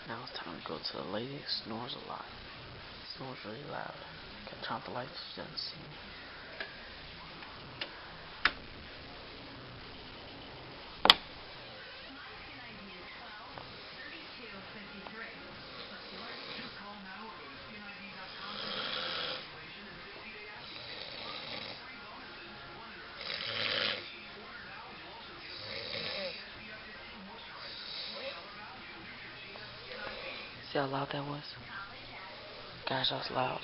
Now it's time to go to the lady that snores a lot. Snores really loud. Gotta turn off the lights so she doesn't see me. See how loud that was? Gosh, that was loud.